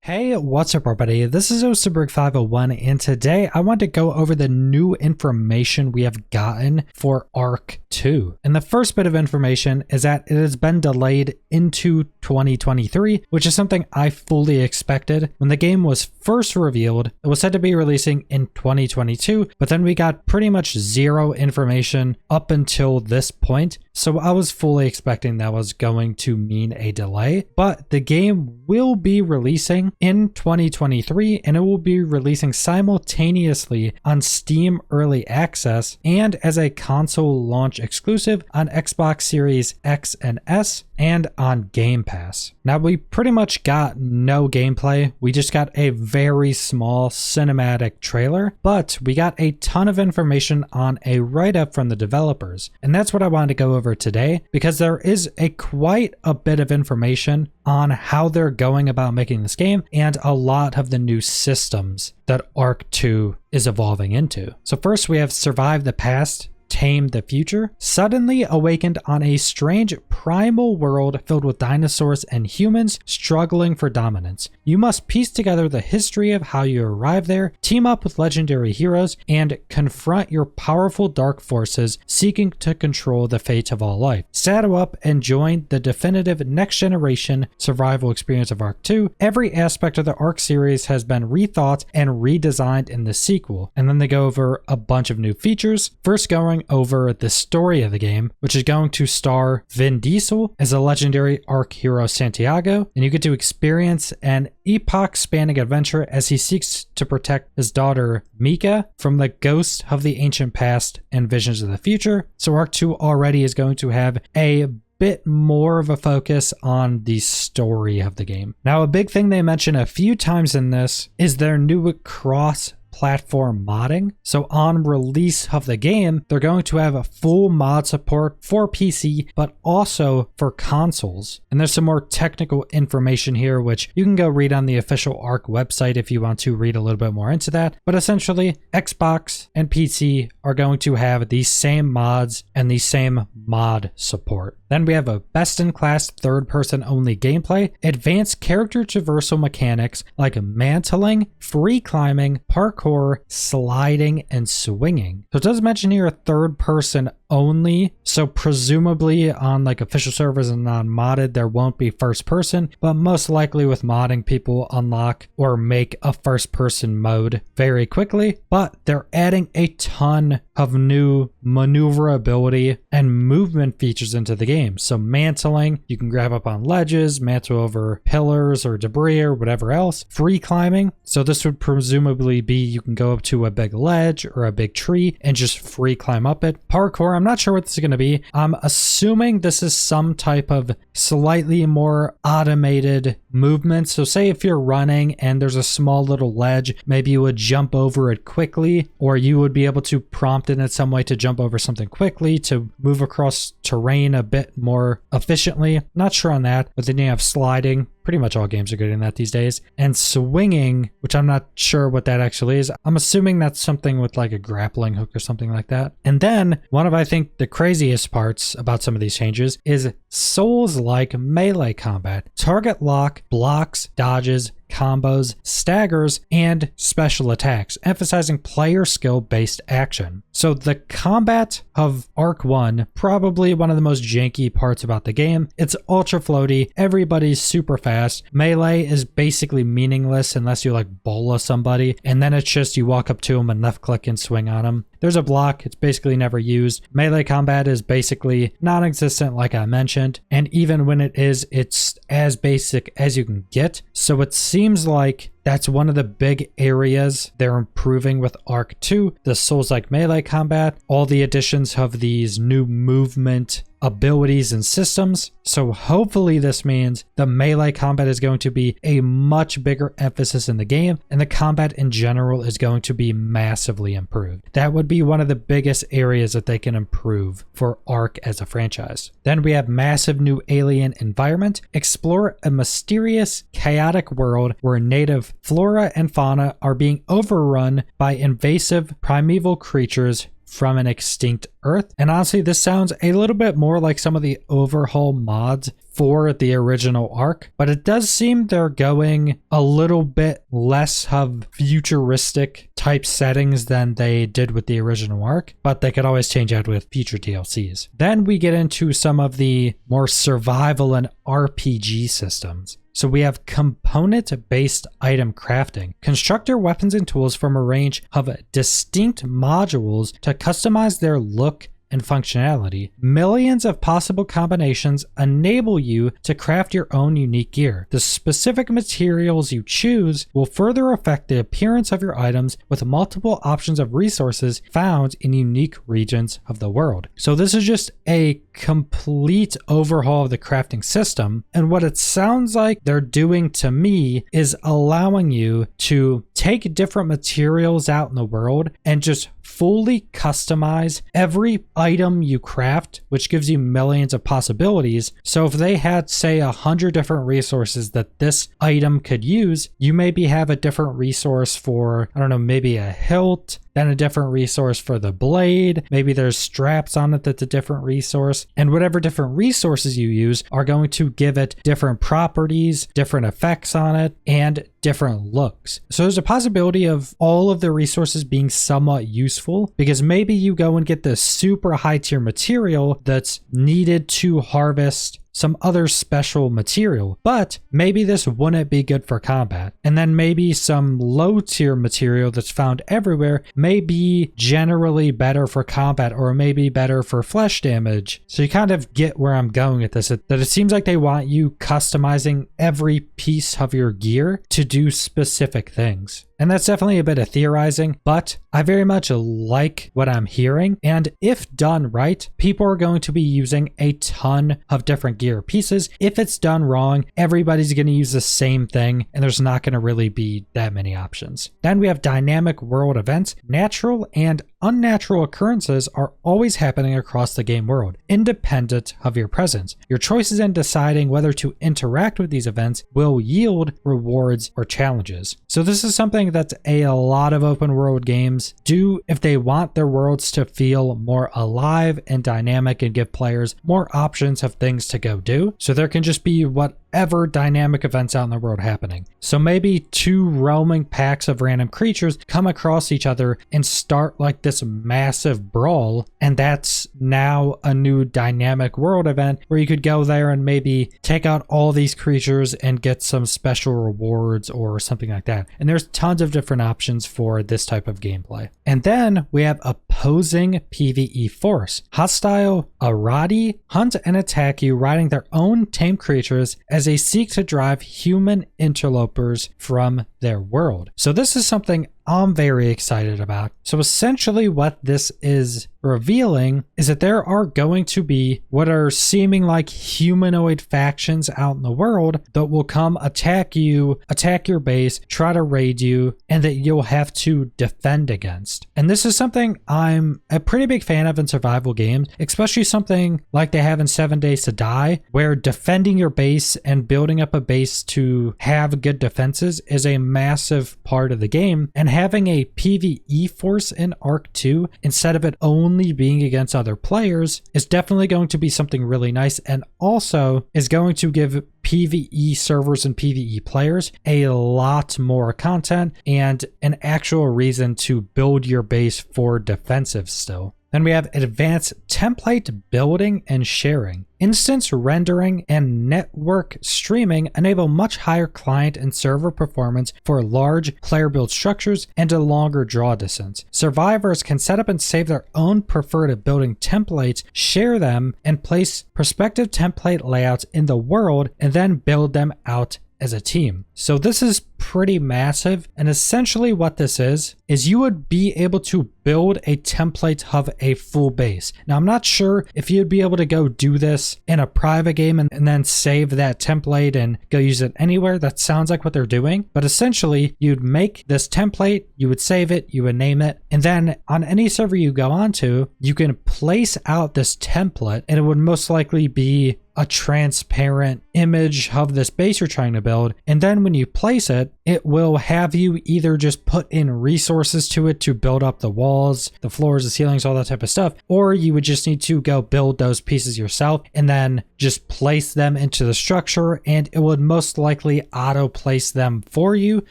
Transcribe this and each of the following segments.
Hey, what's up everybody? This is Osterberg501 and today I want to go over the new information we have gotten for Arc 2. And the first bit of information is that it has been delayed into 2023, which is something I fully expected. When the game was first revealed, it was said to be releasing in 2022, but then we got pretty much zero information up until this point. So I was fully expecting that was going to mean a delay, but the game will be releasing in 2023 and it will be releasing simultaneously on Steam Early Access and as a console launch exclusive on Xbox Series X and S and on Game Pass. Now we pretty much got no gameplay. We just got a very small cinematic trailer, but we got a ton of information on a write-up from the developers. And that's what I wanted to go over today because there is quite a bit of information on how they're going about making this game and a lot of the new systems that Arc 2 is evolving into. So first we have Survive the Past, Tame the Future. Suddenly awakened on a strange primal world filled with dinosaurs and humans struggling for dominance. You must piece together the history of how you arrived there, team up with legendary heroes, and confront your powerful dark forces seeking to control the fate of all life. Saddle up and join the definitive next generation survival experience of Arc 2. Every aspect of the Arc series has been rethought and redesigned in the sequel. And then they go over a bunch of new features. First going over the story of the game, which is going to star Vin Diesel as a legendary Arc hero Santiago, and you get to experience an epoch-spanning adventure as he seeks to protect his daughter Mika from the ghosts of the ancient past and visions of the future. So Arc 2 already is going to have a bit more of a focus on the story of the game. Now, a big thing they mention a few times in this is their new cross-platform modding. So on release of the game, they're going to have a full mod support for PC, but also for consoles. And there's some more technical information here, which you can go read on the official Arc website if you want to read a little bit more into that. But essentially, Xbox and PC are going to have these same mods and the same mod support. Then we have a best-in-class third-person only gameplay, advanced character traversal mechanics like mantling, free climbing, parkour, sliding, and swinging. So it does mention here third-person only, so presumably on like official servers and non-modded there won't be first person, but most likely with modding people unlock or make a first person mode very quickly. But they're adding a ton of new maneuverability and movement features into the game. So mantling, you can grab up on ledges, mantle over pillars or debris or whatever else. Free climbing, so this would presumably be you can go up to a big ledge or a big tree and just free climb up it. Parkour, I'm not sure what this is going to be. I'm assuming this is some type of slightly more automated movement. So say if you're running and there's a small little ledge, maybe you would jump over it quickly, or you would be able to prompt it in some way to jump over something quickly, to move across terrain a bit more efficiently. Not sure on that, but then you have sliding. Pretty much all games are good in that these days. And swinging, which I'm not sure what that actually is. I'm assuming that's something with like a grappling hook or something like that. And then one of, I think, the craziest parts about some of these changes is Souls-like melee combat. Target lock, blocks, dodges, combos, staggers, and special attacks, emphasizing player skill-based action. So the combat of Arc 1, probably one of the most janky parts about the game. It's ultra floaty, everybody's super fast. Melee is basically meaningless unless you like bola somebody, and then it's just you walk up to them and left click and swing on them. There's a block, it's basically never used. Melee combat is basically non-existent like I mentioned, and even when it is, it's as basic as you can get. So it seems like that's one of the big areas they're improving with Arc 2, the Souls-like melee combat, all the additions of these new movement abilities and systems. So hopefully this means the melee combat is going to be a much bigger emphasis in the game, and the combat in general is going to be massively improved. That would be one of the biggest areas that they can improve for Arc as a franchise. Then we have massive new alien environment. Explore a mysterious, chaotic world where native flora and fauna are being overrun by invasive primeval creatures from an extinct Earth. And honestly, this sounds a little bit more like some of the overhaul mods for the original Ark, but it does seem they're going a little bit less of futuristic type settings than they did with the original Ark, but they could always change that with future DLCs. Then we get into some of the more survival and RPG systems. So we have component-based item crafting. Construct your weapons and tools from a range of distinct modules to customize their look and functionality. Millions of possible combinations enable you to craft your own unique gear. The specific materials you choose will further affect the appearance of your items, with multiple options of resources found in unique regions of the world. So this is just a complete overhaul of the crafting system, and what it sounds like they're doing to me is allowing you to take different materials out in the world and just fully customize every item you craft, which gives you millions of possibilities. So if they had, say, 100 different resources that this item could use, you maybe have a different resource for, I don't know, maybe a hilt, then a different resource for the blade. Maybe there's straps on it that's a different resource. And whatever different resources you use are going to give it different properties, different effects on it, and different looks. So there's a possibility of all of the resources being somewhat useful, because maybe you go and get this super high tier material that's needed to harvest some other special material, but maybe this wouldn't be good for combat. And then maybe some low tier material that's found everywhere may be generally better for combat, or maybe better for flesh damage. So you kind of get where I'm going with this, that it seems like they want you customizing every piece of your gear to do specific things. And that's definitely a bit of theorizing, but I very much like what I'm hearing. And if done right, people are going to be using a ton of different gear pieces. If it's done wrong, everybody's going to use the same thing, and there's not going to really be that many options. Then we have dynamic world events. Natural and unnatural occurrences are always happening across the game world, independent of your presence. Your choices in deciding whether to interact with these events will yield rewards or challenges. So this is something that a lot of open world games do if they want their worlds to feel more alive and dynamic and give players more options of things to go do. So there can just be whatever dynamic events out in the world happening. So maybe two roaming packs of random creatures come across each other and start like this massive brawl, and that's now a new dynamic world event where you could go there and maybe take out all these creatures and get some special rewards or something like that. And there's tons of different options for this type of gameplay. And then we have opposing PvE force. Hostile Arati hunt and attack you, riding their own tame creatures as they seek to drive human interlopers from their world. So this is something I'm very excited about. So essentially what this is revealing is that there are going to be what are seeming like humanoid factions out in the world that will come attack you, attack your base, try to raid you, and that you'll have to defend against. And this is something I'm a pretty big fan of in survival games, especially something like they have in 7 Days to Die, where defending your base and building up a base to have good defenses is a massive part of the game. And having a PvE force in Ark 2 instead of it only being against other players is definitely going to be something really nice, and also is going to give PvE servers and PvE players a lot more content and an actual reason to build your base for defensive still. Then we have advanced template building and sharing. Instance rendering and network streaming enable much higher client and server performance for large player build structures and a longer draw distance. Survivors can set up and save their own preferred building templates, share them, and place prospective template layouts in the world, and then build them out as a team. So this is pretty massive, and essentially what this is you would be able to build a template of a full base. Now I'm not sure if you'd be able to go do this in a private game and then save that template and go use it anywhere. That sounds like what they're doing, but essentially you'd make this template, you would save it, you would name it, and then on any server you go onto, you can place out this template, and it would most likely be a transparent image of this base you're trying to build. And then when you place it, it will have you either just put in resources to it to build up the walls, the floors, the ceilings, all that type of stuff, or you would just need to go build those pieces yourself and then just place them into the structure, and it would most likely auto place them for you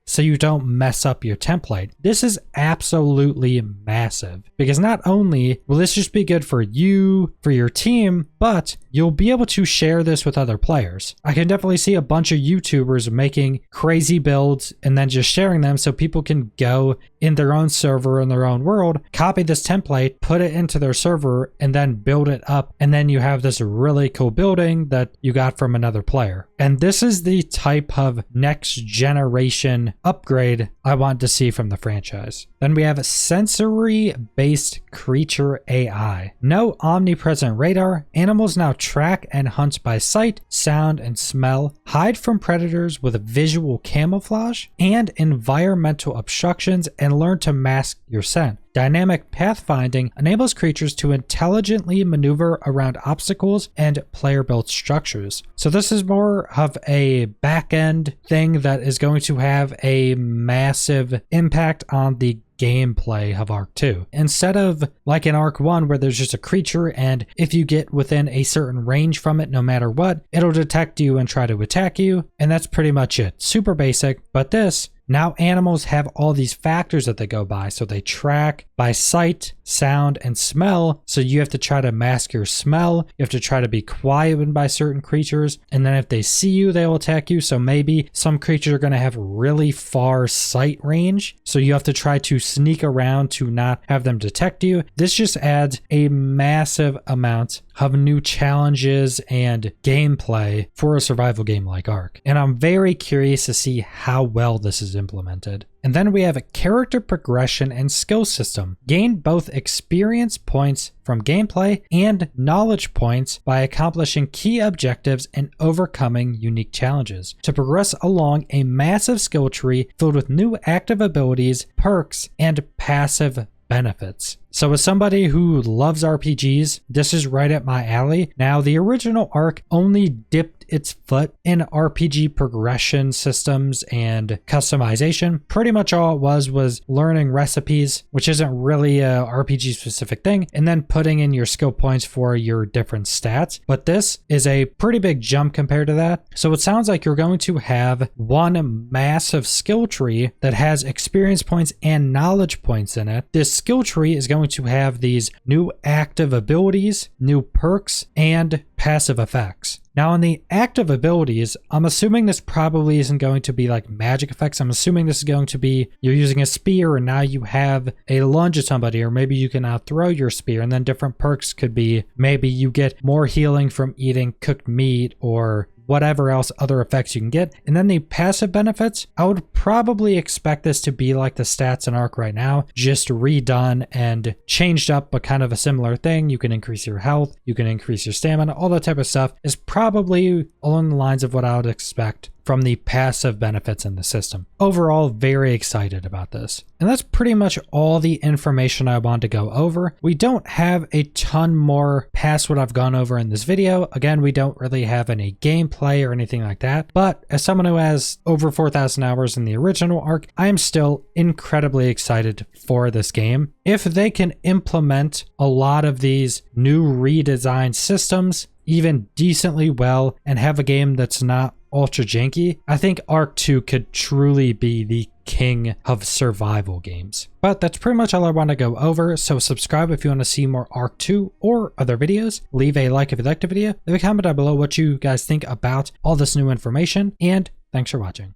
so you don't mess up your template. This is absolutely massive because not only will this just be good for you, for your team, but you'll be able to share this with other players. I can definitely see a bunch of YouTubers making crazy builds and then just sharing them so people can go in their own server, in their own world, copy this template, put it into their server, and then build it up. And then you have this really cool building that you got from another player. And this is the type of next generation upgrade I want to see from the franchise. Then we have a sensory-based creature AI. No omnipresent radar, animals now track and hunt by sight, sound, and smell, hide from predators with visual camouflage and environmental obstructions, and learn to mask your scent. Dynamic pathfinding enables creatures to intelligently maneuver around obstacles and player-built structures. So this is more of a back-end thing that is going to have a massive impact on the gameplay of Arc 2. Instead of like in Arc 1 where there's just a creature and if you get within a certain range from it, no matter what, it'll detect you and try to attack you, and that's pretty much it. Super basic, but this, now animals have all these factors that they go by. So they track by sight, sound, and smell. So you have to try to mask your smell. You have to try to be quiet by certain creatures. And then if they see you, they will attack you. So maybe some creatures are going to have really far sight range. So you have to try to sneak around to not have them detect you. This just adds a massive amount of new challenges and gameplay for a survival game like Ark. And I'm very curious to see how well this is implemented. And then we have a character progression and skill system. Gain both experience points from gameplay and knowledge points by accomplishing key objectives and overcoming unique challenges to progress along a massive skill tree filled with new active abilities, perks, and passive benefits. So as somebody who loves RPGs, this is right up my alley. Now, the original Ark only dipped its foot in RPG progression systems and customization. Pretty much all it was learning recipes, which isn't really a RPG specific thing, and then putting in your skill points for your different stats. But this is a pretty big jump compared to that. So it sounds like you're going to have one massive skill tree that has experience points and knowledge points in it. This skill tree is going to have these new active abilities, new perks, and passive effects. Now, in the active abilities, I'm assuming this probably isn't going to be like magic effects. I'm assuming this is going to be you're using a spear and now you have a lunge at somebody, or maybe you can throw your spear, and then different perks could be maybe you get more healing from eating cooked meat or whatever else other effects you can get. And then the passive benefits, I would probably expect this to be like the stats in Ark right now, just redone and changed up, but kind of a similar thing. You can increase your health, you can increase your stamina, all that type of stuff is probably along the lines of what I would expect from the passive benefits in the system. Overall, very excited about this. And that's pretty much all the information I want to go over. We don't have a ton more past what I've gone over in this video. Again, we don't really have any gameplay or anything like that. But as someone who has over 4,000 hours in the original Ark, I am still incredibly excited for this game. If they can implement a lot of these new redesigned systems even decently well and have a game that's not ultra janky, I think Ark 2 could truly be the king of survival games. But that's pretty much all I want to go over, so subscribe if you want to see more Ark 2 or other videos. Leave a like if you liked the video. Leave a comment down below what you guys think about all this new information, and thanks for watching.